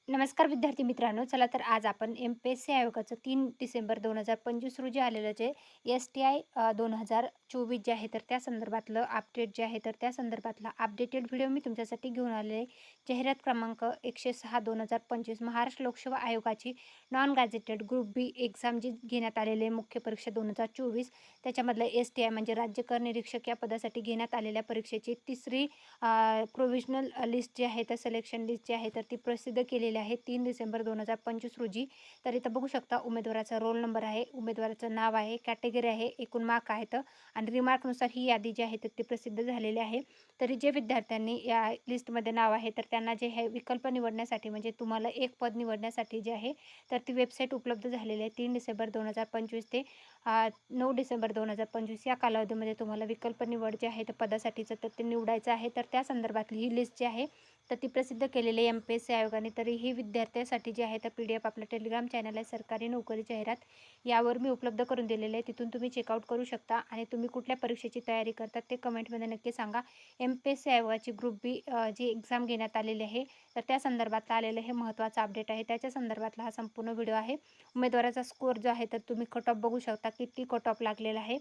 नमस्कार विद्यार्थी मित्रांनो, चला तर आज आपण एम-पी-एस-सी आयोगाचं 3 डिसेंबर 2025 रोजी आलेलं जे एस-टी-आय 2024 जे आहे तर त्या संदर्भातलं अपडेट जे आहे तर त्या संदर्भातला अपडेटेड व्हिडिओ मी तुमच्यासाठी घेऊन आलेले आहे. जाहिरात क्रमांक 106/2025 महाराष्ट्र लोकसेवा आयोगाची नॉन गॅझेटेड ग्रुप बी एक्झाम जी घेण्यात आलेली आहे मुख्य परीक्षा 2024 त्याच्यामधलं एस-टी-आय म्हणजे राज्य कर निरीक्षक या पदासाठी घेण्यात आलेल्या परीक्षेची तिसरी प्रोव्हिजनल लिस्ट जी आहे तर सिलेक्शन लिस्ट जी आहे तर ती प्रसिद्ध केलेली आहे 3 डिसेंबर 2025 रोजी. तर इथं बघू शकता उमेदवाराचा रोल नंबर आहे, उमेदवाराचं नाव आहे, कॅटेगरी आहे, एकूण मार्क आहेत आणि रिमार्कनुसार ही यादी जी आहे तर ती प्रसिद्ध झालेली आहे. तरी जे विद्यार्थ्यांनी या लिस्टमध्ये नाव आहे तर त्यांना जे हे विकल्प निवडण्यासाठी म्हणजे तुम्हाला एक पद निवडण्यासाठी जे आहे तर ती वेबसाईट उपलब्ध झालेली आहे 3 डिसेंबर 2025 ते 9 डिसेंबर 2025 या कालावधीमध्ये तुम्हाला विकल्प निवड जे आहे तर पदासाठीचं तर ते निवडायचं आहे. तर त्या संदर्भातली ही लिस्ट जी आहे तर ती प्रसिद्ध केलेली आहे एम-पी-एस-सी आयोगाने. तरी ही विद्यार्थ्यांसाठी जी आहे तर PDF आपल्या टेलिग्राम चॅनल आहे सरकारी नोकरी जाहिरात यावर मी उपलब्ध करून दिलेले आहे. तिथून तुम्ही चेकआउट करू शकता आणि तुम्ही कुठल्या परीक्षेची तयारी करतात ते कमेंटमध्ये नक्की सांगा. एम-पी-एस-सी आयोगाची ग्रुप बी जी एक्झाम घेण्यात आलेली आहे तर त्या संदर्भातलं आलेलं हे महत्त्वाचं अपडेट आहे. त्याच्या संदर्भातला हा संपूर्ण व्हिडिओ आहे. उमेदवाराचा स्कोअर जो आहे तर तुम्ही कट ऑफ बघू शकता किती कट ऑफ लागलेला आहे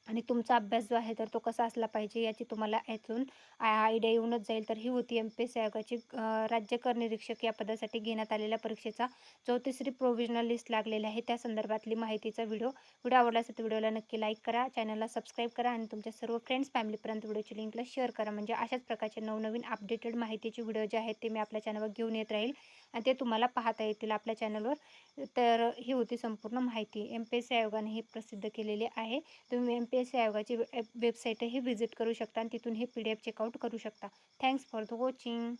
आणि तुमचा अभ्यास जो आहे तर तो कसा असला पाहिजे याची तुम्हाला यातून आयडिया येऊनच जाईल. तर ही होती एम-पी-एस-सी आयोगाची राज्य कर निरीक्षक या पदासाठी घेण्यात आलेल्या परीक्षेचा 34री प्रोव्हिजनल लिस्ट लागलेली आहे त्या संदर्भातली माहितीचा व्हिडिओ. व्हिडिओ आवडला असेल तर व्हिडिओला नक्की लाईक करा, चॅनलला सबस्क्राईब करा आणि तुमच्या सर्व फ्रेंड्स फॅमिलीपर्यंत व्हिडिओची लिंकला शेअर करा. म्हणजे अशाच प्रकारचे नवनवीन अपडेटेड माहितीचे व्हिडिओ जे आहेत ते मी आपल्या चॅनलवर घेऊन येत राहील आणि ते तुम्हाला पाहता येतील आपल्या चॅनलवर. तर ही होती संपूर्ण माहिती एम-पी-एस-सी आयोगाने ही प्रसिद्ध केलेली आहे. तुम्ही एम-पी-एस-सी आयोगाची वेबसाईटही व्हिजिट करू शकता आणि तिथून हे PDF चेकआउट करू शकता. Thanks for the watching.